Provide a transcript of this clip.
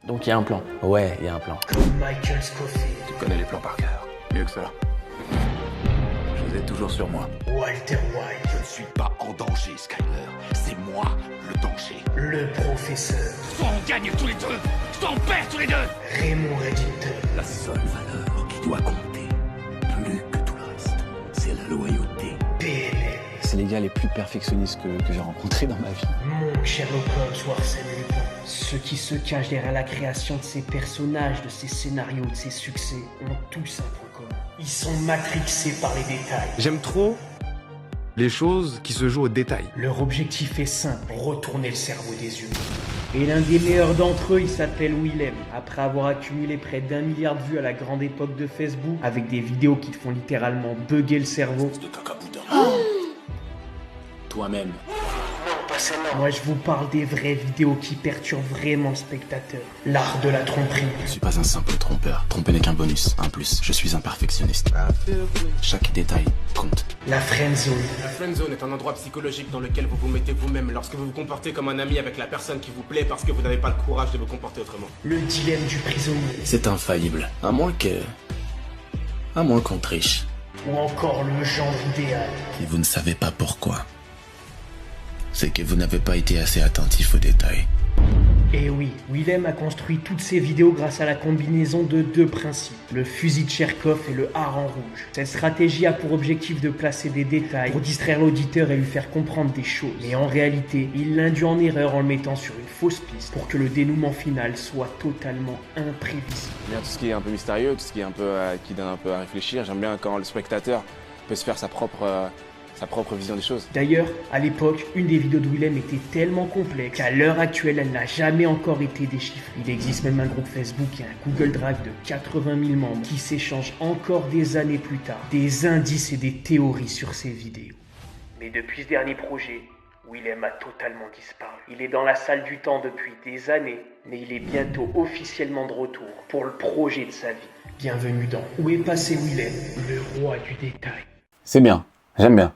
Donc il y a un plan. Ouais, il y a un plan. Comme Michael Scofield, Tu connais les plans par cœur. Mieux que ça. Je les ai toujours sur moi. Walter White, Je ne suis pas en danger, Skyler. C'est moi le danger. le professeur, Soit on gagne tous les deux, soit on perd tous les deux. Raymond Reddington, La seule valeur qui doit compter, plus que tout le reste, c'est la loyauté. PNL, C'est les gars les plus perfectionnistes que j'ai rencontrés dans ma vie. mon Sherlock Holmes ou Arsène Lupin. Ceux qui se cachent derrière la création de ces personnages, de ces scénarios, de ces succès, ont tous un point commun. Ils sont matrixés par les détails. J'aime trop les choses qui se jouent au détail. Leur objectif est simple, retourner le cerveau des humains. Et l'un des meilleurs d'entre eux, il s'appelle Willem. Après avoir accumulé près d'1 milliard de vues à la grande époque de Facebook, avec des vidéos qui te font littéralement bugger le cerveau. De cacaboudin. Toi-même. Moi, je vous parle des vraies vidéos qui perturbent vraiment le spectateur. L'art de la tromperie. Je suis pas un simple trompeur. Tromper n'est qu'un bonus, un plus. Je suis un perfectionniste. Chaque détail compte. La friendzone. La friendzone est un endroit psychologique dans lequel vous vous mettez vous-même lorsque vous vous comportez comme un ami avec la personne qui vous plaît parce que vous n'avez pas le courage de vous comporter autrement. Le dilemme du prisonnier. C'est infaillible. À moins qu'on triche. Ou encore le genre idéal. Et vous ne savez pas pourquoi. C'est que vous n'avez pas été assez attentif aux détails. Et oui, Willem a construit toutes ses vidéos grâce à la combinaison de deux principes, le fusil de Cherkov et le hareng rouge. Cette stratégie a pour objectif de placer des détails pour distraire l'auditeur et lui faire comprendre des choses. Mais en réalité, il l'induit en erreur en le mettant sur une fausse piste pour que le dénouement final soit totalement imprévisible. J'aime bien tout ce qui est un peu mystérieux, tout ce qui est un peu qui donne un peu à réfléchir. J'aime bien quand le spectateur peut se faire sa propre vision des choses. D'ailleurs, à l'époque, une des vidéos de Willem était tellement complexe qu'à l'heure actuelle, elle n'a jamais encore été déchiffrée. Il existe même un groupe Facebook et un Google Drive de 80 000 membres qui s'échangent encore des années plus tard des indices et des théories sur ces vidéos. Mais depuis ce dernier projet, Willem a totalement disparu. Il est dans la salle du temps depuis des années, mais il est bientôt officiellement de retour pour le projet de sa vie. Bienvenue dans Où est passé Willem, le roi du détail. C'est bien, j'aime bien.